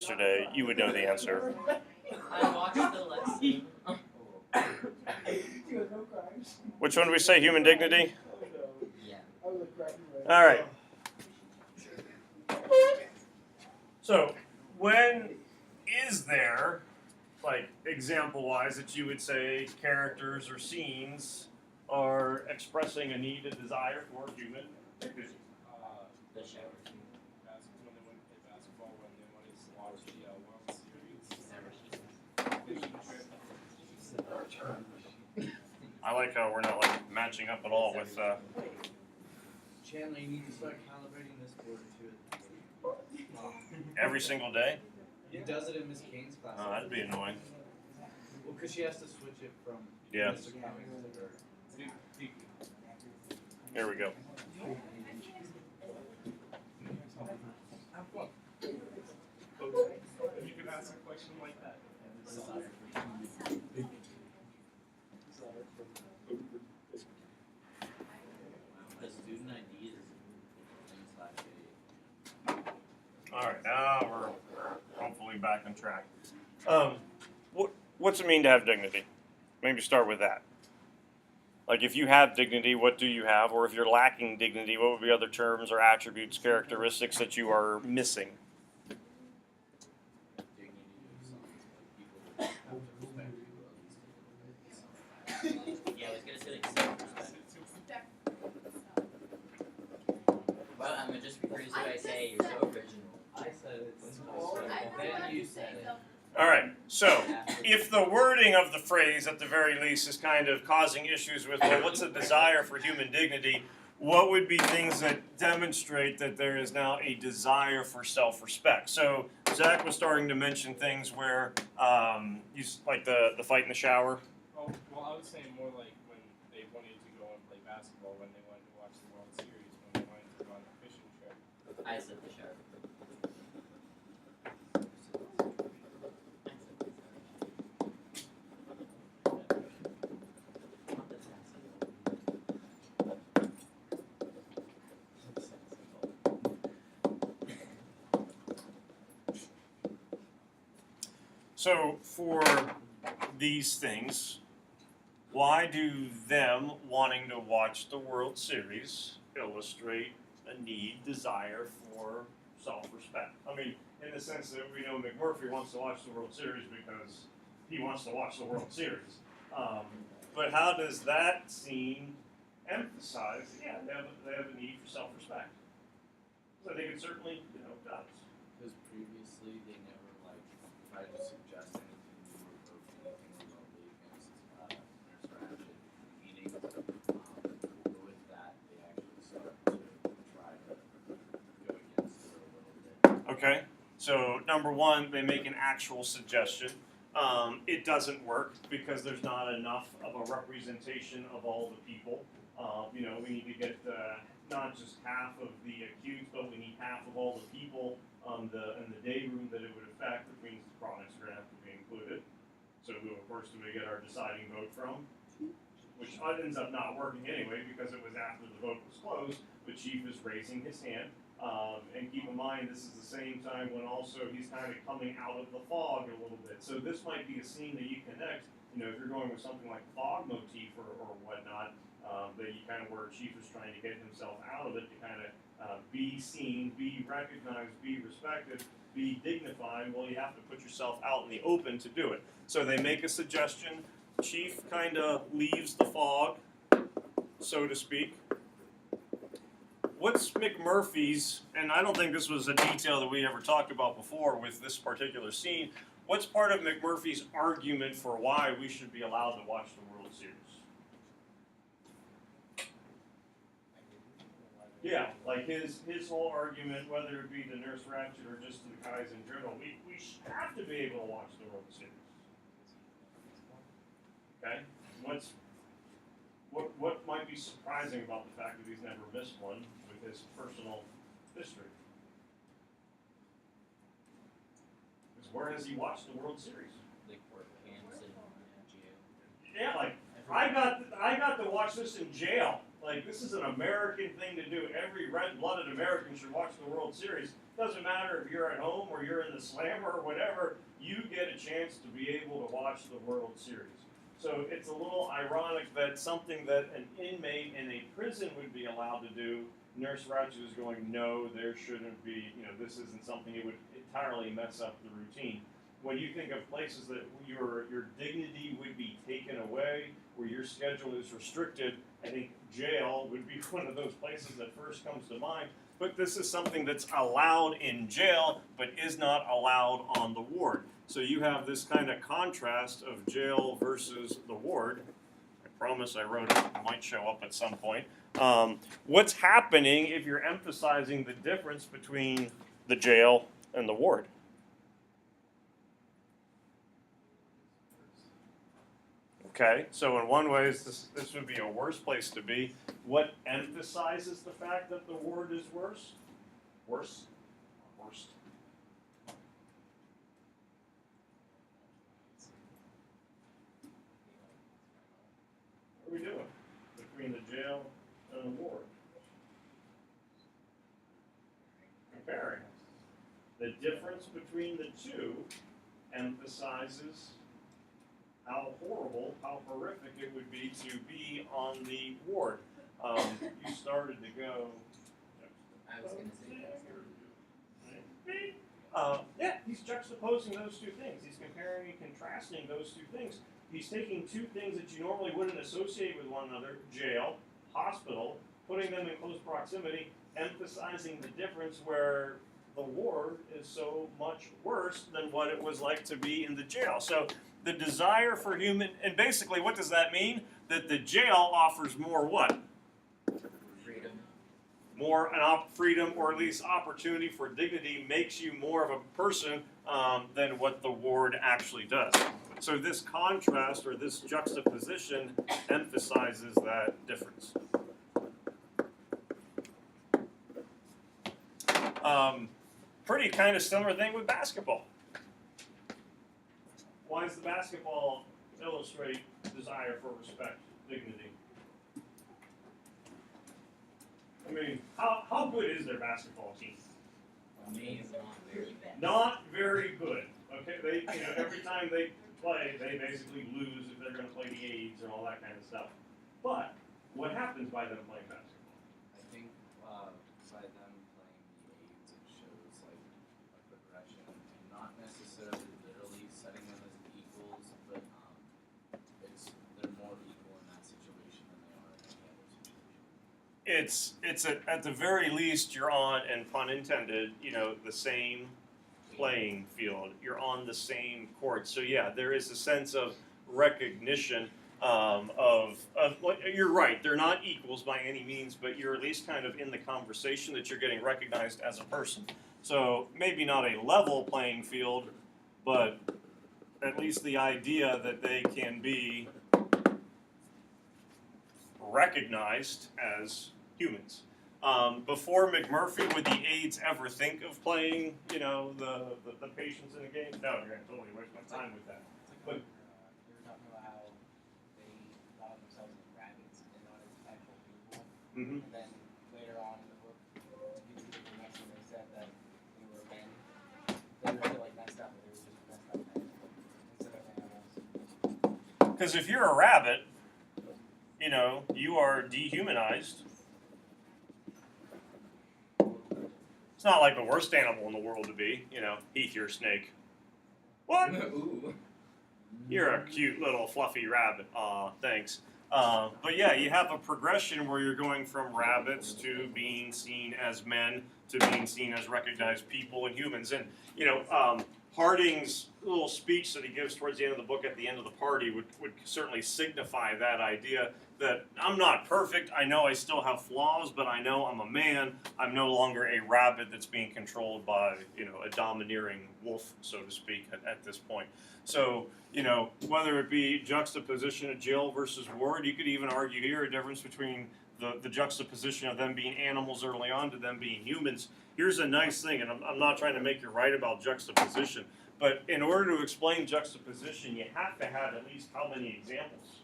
yesterday, you would know the answer. I watched the lesson. Which one did we say? Human dignity? Yeah. All right. So, when is there, like example-wise, that you would say characters or scenes are expressing a need, a desire for human dignity? The shower. When they went to play basketball, when they wanted to watch the World Series. I like how we're not like matching up at all with. Chandler, you need to start calibrating this board too. Every single day? He does it in Miss Kane's class. Oh, that'd be annoying. Well, because she has to switch it from Yeah. Mr. Cummings to her. Here we go. If you could ask a question like that. The student ID is All right, now we're hopefully back on track. What's it mean to have dignity? Maybe start with that. Like, if you have dignity, what do you have? Or if you're lacking dignity, what would be other terms or attributes, characteristics that you are missing? Yeah, I was gonna say like self-respect. Well, I'm gonna just rephrase what I say. You're so original. I said it. Then you said it. All right, so if the wording of the phrase, at the very least, is kind of causing issues with, well, what's a desire for human dignity, what would be things that demonstrate that there is now a desire for self-respect? So Zach was starting to mention things where, like the fight in the shower. Oh, well, I was saying more like when they wanted to go and play basketball, when they wanted to watch the World Series, when they wanted to go on a fishing trip. I said the shower. So for these things, why do them wanting to watch the World Series illustrate a need, desire for self-respect? I mean, in the sense that we know McMurphy wants to watch the World Series because he wants to watch the World Series. But how does that scene emphasize, yeah, they have a need for self-respect? So I think it certainly, does. Because previously they never tried to suggest anything new or anything remotely against Nurse Ratched eating. With that, they actually started to try to go against her a little bit. Okay, so number one, they make an actual suggestion. It doesn't work because there's not enough of a representation of all the people. We need to get not just half of the accused, but we need half of all the people in the day room that it would affect, which means the products are going to have to be included. So who, of course, do we get our deciding vote from? Which ends up not working anyway because it was after the vote was closed. The chief is raising his hand. And keep in mind, this is the same time when also he's kind of coming out of the fog a little bit. So this might be a scene that you connect, if you're going with something like fog motif or whatnot, that you kind of where Chief is trying to get himself out of it to kind of be seen, be recognized, be respected, be dignified. Well, you have to put yourself out in the open to do it. So they make a suggestion. Chief kind of leaves the fog, so to speak. What's McMurphy's, and I don't think this was a detail that we ever talked about before with this particular scene, what's part of McMurphy's argument for why we should be allowed to watch the World Series? Yeah, like his whole argument, whether it be to Nurse Ratched or just to the guys in general, we have to be able to watch the World Series. Okay? What might be surprising about the fact that he's never missed one with his personal history? Because where has he watched the World Series? Like work camps in jail. Yeah, like I got to watch this in jail. Like, this is an American thing to do. Every red-blooded American should watch the World Series. Doesn't matter if you're at home or you're in the slammer or whatever, you get a chance to be able to watch the World Series. So it's a little ironic that something that an inmate in a prison would be allowed to do, Nurse Ratched is going, no, there shouldn't be, this isn't something, it would entirely mess up the routine. When you think of places that your dignity would be taken away, where your schedule is restricted, I think jail would be one of those places that first comes to mind. But this is something that's allowed in jail, but is not allowed on the ward. So you have this kind of contrast of jail versus the ward. I promise I wrote it. It might show up at some point. What's happening if you're emphasizing the difference between the jail and the ward? Okay, so in one way, this would be a worse place to be. What emphasizes the fact that the ward is worse? Worse? Worst. What are we doing between the jail and the ward? Comparing. The difference between the two emphasizes how horrible, how horrific it would be to be on the ward. You started to go. I was gonna say Yeah, he's juxtaposing those two things. He's comparing and contrasting those two things. He's taking two things that you normally wouldn't associate with one another, jail, hospital, putting them in close proximity, emphasizing the difference where the ward is so much worse than what it was like to be in the jail. So the desire for human, and basically what does that mean? That the jail offers more what? freedom. More freedom, or at least opportunity for dignity, makes you more of a person than what the ward actually does. So this contrast or this juxtaposition emphasizes that difference. Pretty kind of similar thing with basketball. Why does the basketball illustrate desire for respect, dignity? I mean, how good is their basketball team? Amazing. Not very bad. Not very good. Okay, they every time they play, they basically lose if they're going to play the AIDS and all that kind of stuff. But what happens by them playing basketball? I think by them playing the AIDS, it shows like a progression, and not necessarily literally setting them as equals, but they're more equal in that situation than they are in any other situation. It's at the very least you're on, and pun intended, the same playing field. You're on the same court. So yeah, there is a sense of recognition you're right, they're not equals by any means, but you're at least kind of in the conversation that you're getting recognized as a person. So maybe not a level playing field, but at least the idea that they can be recognized as humans. Before McMurphy, would the AIDS ever think of playing, the patients in a game? No, you're going to totally waste my time with that. But They were talking about how they thought of themselves as rabbits and not as actual people. mm-hmm. And then later on in the book, people did the next one, they said that they were men. They were still like messed up, but they were just messed up men instead of animals. Because if you're a rabbit, you are dehumanized. It's not like the worst animal in the world to be, Heath, you're a snake. What? Ooh. You're a cute little fluffy rabbit. Aw, thanks. But yeah, you have a progression where you're going from rabbits to being seen as men to being seen as recognized people and humans. And, Harding's little speech that he gives towards the end of the book at the end of the party would certainly signify that idea that I'm not perfect. I know I still have flaws, but I know I'm a man. I'm no longer a rabbit that's being controlled by, a domineering wolf, so to speak, at this point. So, whether it be juxtaposition of jail versus ward, you could even argue here a difference between the juxtaposition of them being animals early on to them being humans. Here's a nice thing, and I'm not trying to make you right about juxtaposition, but in order to explain juxtaposition, you have to have at least how many examples?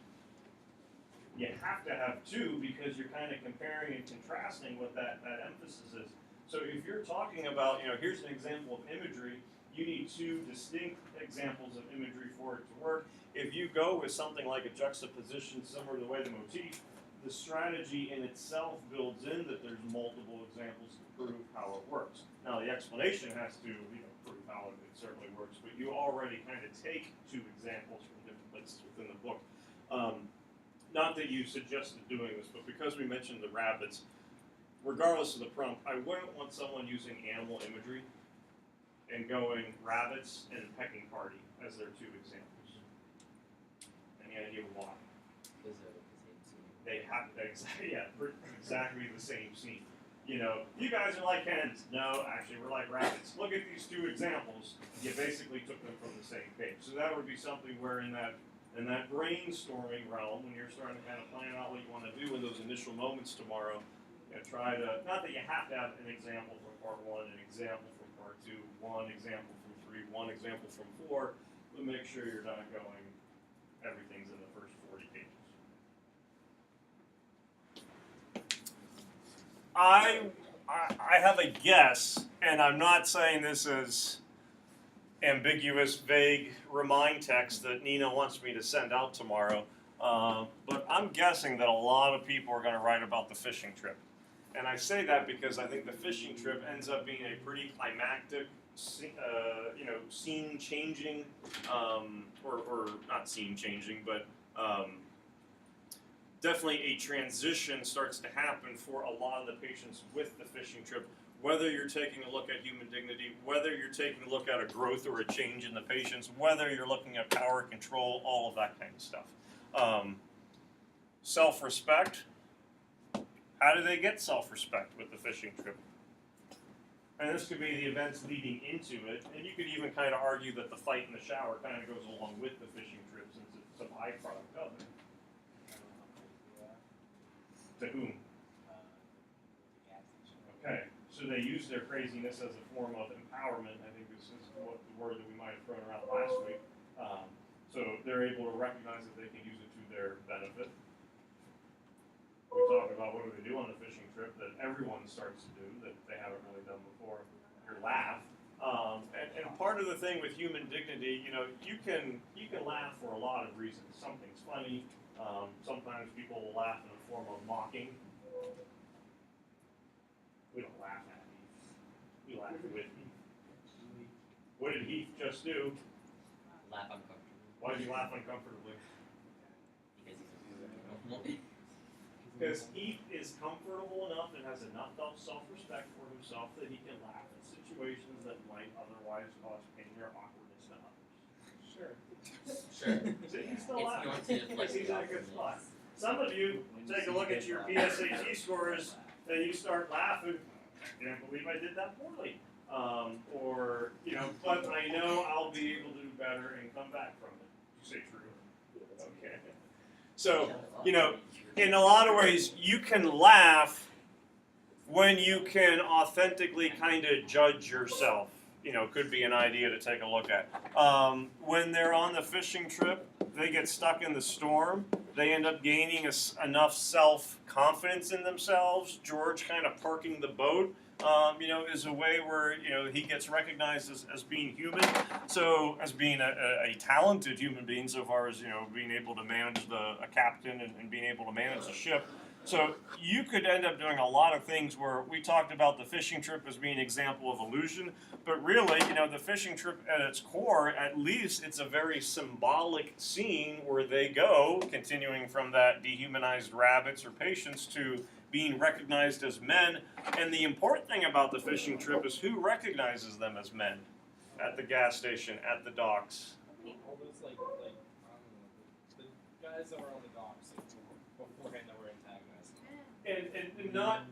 You have to have two, because you're kind of comparing and contrasting what that emphasis is. So if you're talking about, here's an example of imagery, you need two distinct examples of imagery for it to work. If you go with something like a juxtaposition similar to the way the motif, the strategy in itself builds in that there's multiple examples to prove how it works. Now the explanation has to, prove how it certainly works, but you already kind of take two examples from different places within the book. Not that you suggested doing this, but because we mentioned the rabbits, regardless of the prompt, I wouldn't want someone using animal imagery and going rabbits and pecking party as their two examples. Any idea why? Because they're the same scene. They have exactly the same scene. You guys are like hens. No, actually, we're like rabbits. Look at these two examples. You basically took them from the same page. So that would be something where in that brainstorming realm, when you're starting to kind of plan out what you want to do in those initial moments tomorrow, try to, not that you have to have an example from part 1, an example from part 2, one example from 3, one example from 4, but make sure you're not going, everything's in the first 40 pages. I have a guess, and I'm not saying this as ambiguous, vague remind text that Nina wants me to send out tomorrow, but I'm guessing that a lot of people are going to write about the fishing trip. And I say that because I think the fishing trip ends up being a pretty climactic, scene-changing, or not scene-changing, but definitely a transition starts to happen for a lot of the patients with the fishing trip, whether you're taking a look at human dignity, whether you're taking a look at a growth or a change in the patients, whether you're looking at power control, all of that kind of stuff. Self-respect. How do they get self-respect with the fishing trip? And this could be the events leading into it, and you could even kind of argue that the fight in the shower kind of goes along with the fishing trip since it's a byproduct of it. To whom? Okay, so they use their craziness as a form of empowerment. I think this is what the word that we might have thrown around last week. So they're able to recognize that they can use it to their benefit. We talk about what do they do on the fishing trip that everyone starts to do that they haven't really done before. Your laugh. And part of the thing with human dignity, you can laugh for a lot of reasons. Something's funny. Sometimes people will laugh in a form of mocking. We don't laugh at Heath. We laugh with Heath. What did Heath just do? Laugh uncomfortably. Why did he laugh uncomfortably? Because he's uncomfortable. Because Heath is comfortable enough and has enough self-respect for himself that he can laugh at situations that might otherwise cause pain or awkwardness to others. Sure. Sure. So he's still It's laughing. going to deflect He's in a the good spot. awkwardness. Some of you take a look at your PSAT scores and you start laughing. I can't believe I did that poorly. But I know I'll be able to do better and come back from it. You say true. Okay. So, in a lot of ways, you can laugh when you can authentically kind of judge yourself. Could be an idea to take a look at. When they're on the fishing trip, they get stuck in the storm. They end up gaining enough self-confidence in themselves. George kind of parking the boat, is a way where, he gets recognized as being human. So as being a talented human being so far as, being able to manage a captain and being able to manage the ship. So you could end up doing a lot of things where we talked about the fishing trip as being an example of illusion, but really, the fishing trip at its core, at least it's a very symbolic scene where they go, continuing from that dehumanized rabbits or patients to being recognized as men. And the important thing about the fishing trip is who recognizes them as men at the gas station, at the docks. All those I don't know, the guys that were on the docks beforehand that were antagonized. And not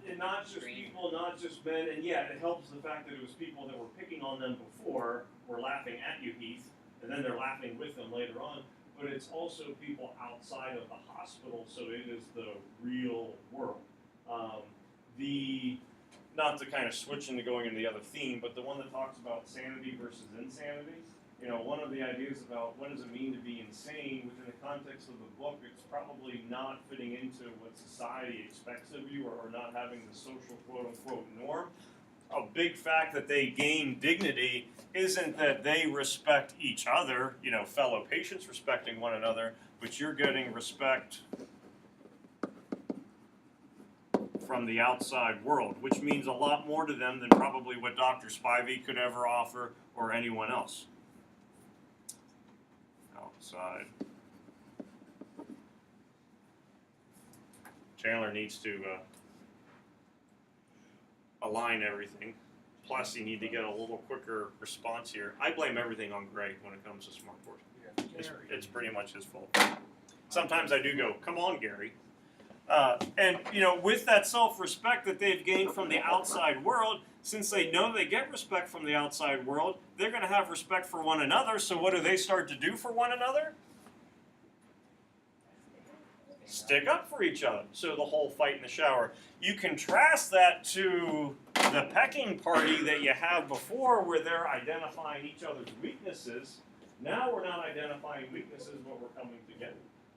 just people, not just men, and yeah, it helps the fact that it was people that were picking on them before were laughing at you, Heath, and then they're laughing with them later on, but it's also people outside of the hospital, so it is the real world. Not to kind of switch into going into the other theme, but the one that talks about sanity versus insanity, one of the ideas about what does it mean to be insane within the context of the book, it's probably not fitting into what society expects of you or not having the social quote-unquote norm. a big fact that they gain dignity isn't that they respect each other, you know, fellow patients respecting one another, but you're getting respect from the outside world, which means a lot more to them than probably what Dr. Spivey could ever offer or anyone else. Outside. Chandler needs to align everything. Plus, you need to get a little quicker response here. I blame everything on Greg when it comes to SmartBoard. It's pretty much his fault. Sometimes I do go, come on, Gary. And, you know, with that self-respect that they've gained from the outside world, since they know they get respect from the outside world, they're going to have respect for one another. So what do they start to do for one another? Stick up for each other. So the whole fight in the shower. You contrast that to the pecking party that you had before where they're identifying each other's weaknesses. Now we're not identifying weaknesses, but we're coming together.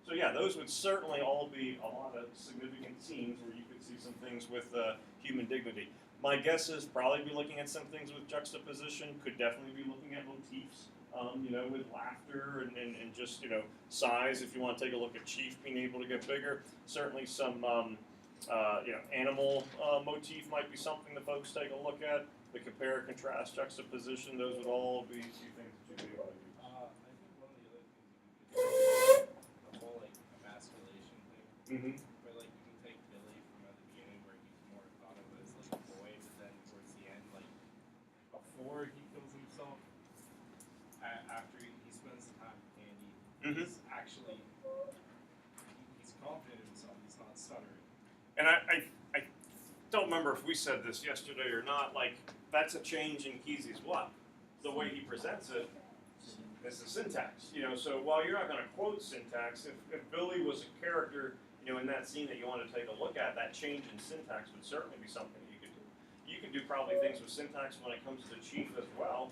So yeah, those would certainly all be a lot of significant scenes where you could see some things with human dignity. My guess is probably be looking at some things with juxtaposition, could definitely be looking at motifs, you know, with laughter and just, you know, size. If you want to take a look at Chief being able to get bigger, certainly some, you know, animal motif might be something that folks take a look at. The compare, contrast, juxtaposition, those would all be things that you'd be able to use. I think one of the other things you could do is the whole like emasculation thing. Mm-hmm. Where like you can take Billy from at the beginning where he's more thought of as like a boy, but then towards the end, like before he kills himself, after he spends the time with Candy, he's actually he's confident in himself. He's not stuttering. And I don't remember if we said this yesterday or not, like, that's a change in Kesey's what? The way he presents it is the syntax. You know, so while you're not going to quote syntax, if Billy was a character, you know, in that scene that you want to take a look at, that change in syntax would certainly be something you could do. You can do probably things with syntax when it comes to Chief as well,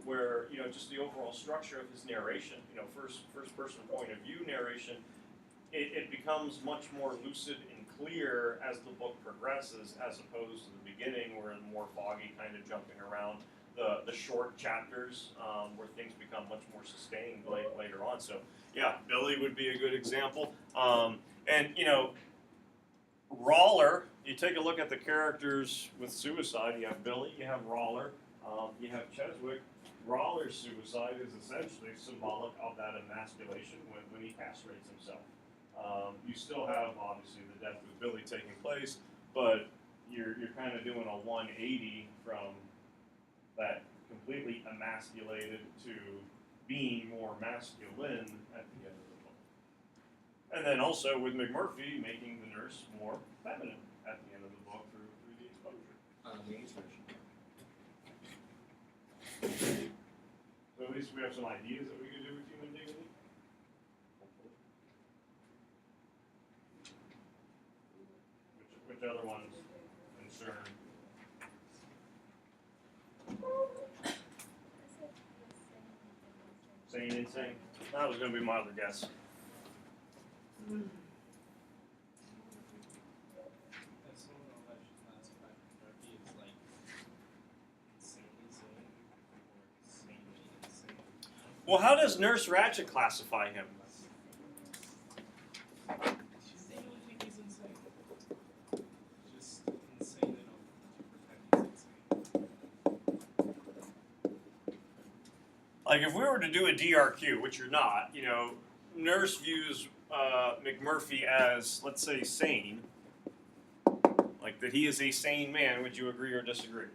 where, you know, just the overall structure of his narration, you know, first person point of view narration, it becomes much more lucid and clear as the book progresses, as opposed to the beginning where it's more foggy, kind of jumping around. The short chapters where things become much more sustained later on. So yeah, Billy would be a good example. And you know, Rawler, you take a look at the characters with suicide, you have Billy, you have Rawler, you have Cheswick. Rawler's suicide is essentially symbolic of that emasculation when he castrates himself. You still have, obviously, the death of Billy taking place, but you're kind of doing a 180 from that completely emasculated to being more masculine at the end of the book. And then also with McMurphy making the nurse more feminine at the end of the book through the exposure. So at least we have some ideas that we could do with human dignity. Which other ones concern? Sane, insane? That was going to be my other guess. That's one of the should classify Murphy as like insanely sane or insanely insane. Well, how does Nurse Ratched classify him? They don't think he's insane. Just insane enough to pretend he's insane. Like, if we were to do a DRQ, which you're not, you know, Nurse views McMurphy as, let's say, sane. Like, that he is a sane man. Would you agree or disagree?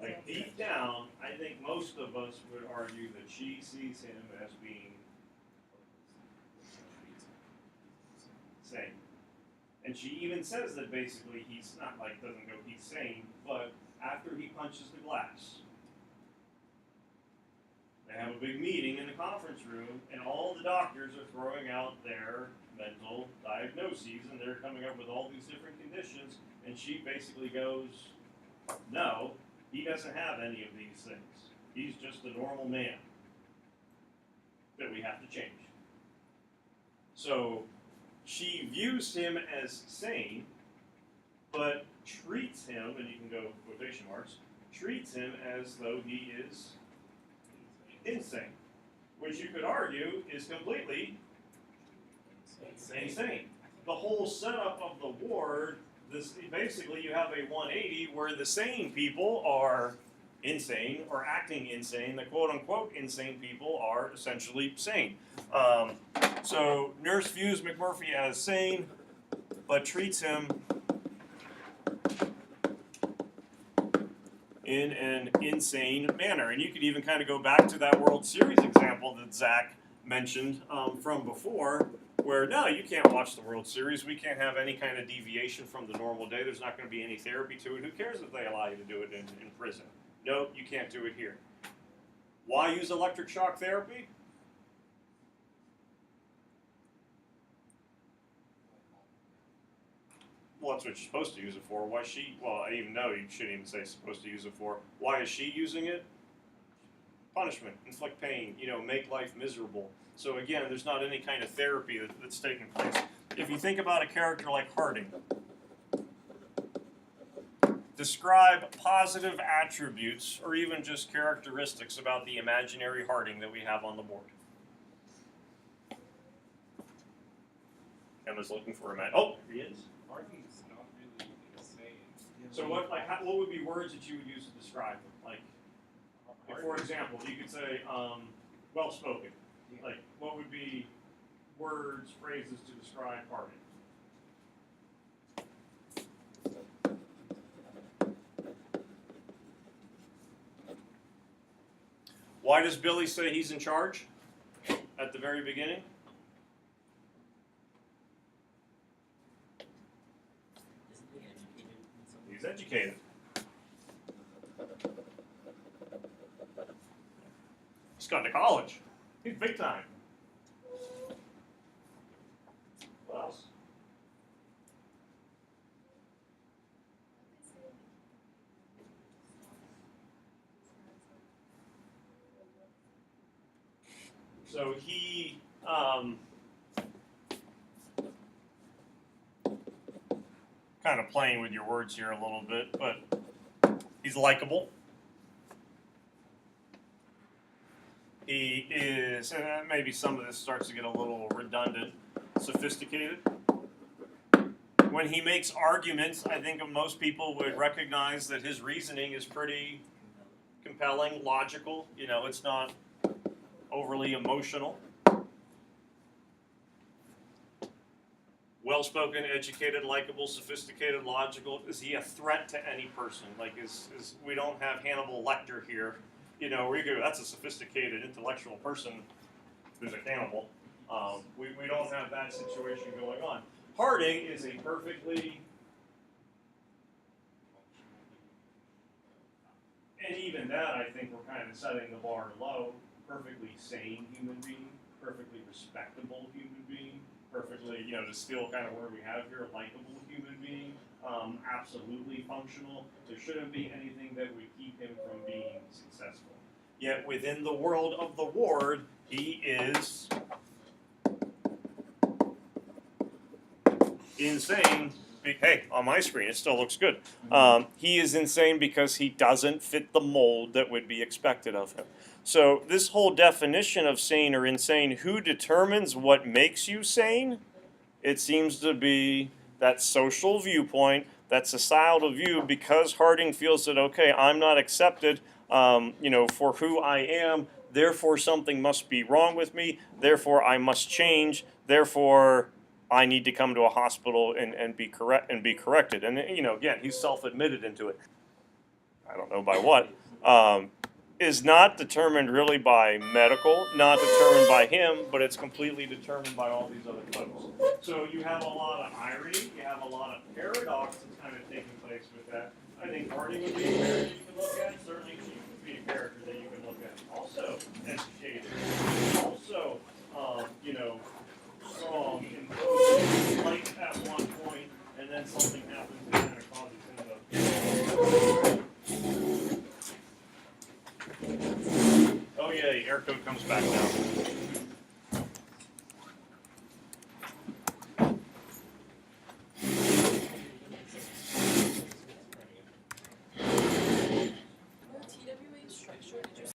Like, deep down, I think most of us would argue that she sees him as being sane. And she even says that basically he's not, like, doesn't go, he's sane, but after he punches the glass, they have a big meeting in the conference room, and all the doctors are throwing out their mental diagnoses, and they're coming up with all these different conditions, and she basically goes, no, he doesn't have any of these things. He's just a normal man that we have to change. So she views him as sane, but treats him, and you can go quotation marks, treats him as though he is insane, which you could argue is completely insane. The whole setup of the ward, basically you have a 180 where the sane people are insane or acting insane. The quote-unquote insane people are essentially sane. So nurse views McMurphy as sane, but treats him in an insane manner. And you could even kind of go back to that World Series example that Zach mentioned from before, where no, you can't watch the World Series. We can't have any kind of deviation from the normal day. There's not going to be any therapy to it. Who cares if they allow you to do it in prison? No, you can't do it here. Why use electric shock therapy? Well, that's what you're supposed to use it for. Why she? Well, I even know you shouldn't even say supposed to use it for. Why is she using it? Punishment, inflict pain, make life miserable. So again, there's not any kind of therapy that's taking place. If you think about a character like Harding, describe positive attributes or even just characteristics about the imaginary Harding that we have on the board. Emma's looking for a man. Oh, here he is. Harding's not really insane. So what would be words that you would use to describe him? Like, for example, you could say well-spoken. Like, what would be words, phrases to describe Harding? Why does Billy say he's in charge at the very beginning? Isn't he educated in some He's educated. He's gone to college. He's big time. What else? So he kind of playing with your words here a little bit, but he's likable. He is, and maybe some of this starts to get a little redundant, sophisticated. When he makes arguments, I think most people would recognize that his reasoning is pretty compelling, logical. It's not overly emotional. Well-spoken, educated, likable, sophisticated, logical. Is he a threat to any person? Like, we don't have Hannibal Lecter here. We go, that's a sophisticated, intellectual person who's a cannibal. We don't have that situation going on. Harding is a perfectly, and even that, I think we're kind of setting the bar low, perfectly sane human being, perfectly respectable human being, perfectly, to steal kind of where we have here, likable human being, absolutely functional. There shouldn't be anything that would keep him from being successful. Yet within the world of the ward, he is insane. Hey, on my screen, it still looks good. He is insane because he doesn't fit the mold that would be expected of him. So this whole definition of sane or insane, who determines what makes you sane? It seems to be that social viewpoint, that societal view, because Harding feels that, okay, I'm not accepted, for who I am, therefore something must be wrong with me, therefore I must change, therefore I need to come to a hospital and be corrected. And again, he's self-admitted into it. I don't know by what. Is not determined really by medical, not determined by him, but it's completely determined by all these other folks. So you have a lot of irony, you have a lot of paradox that's kind of taking place with that. I think Harding would be a character you can look at. Certainly she would be a character that you can look at. Also educated, also, strong and light at one point, and then something happens that kind of causes him to. Oh yeah, the air code comes back now.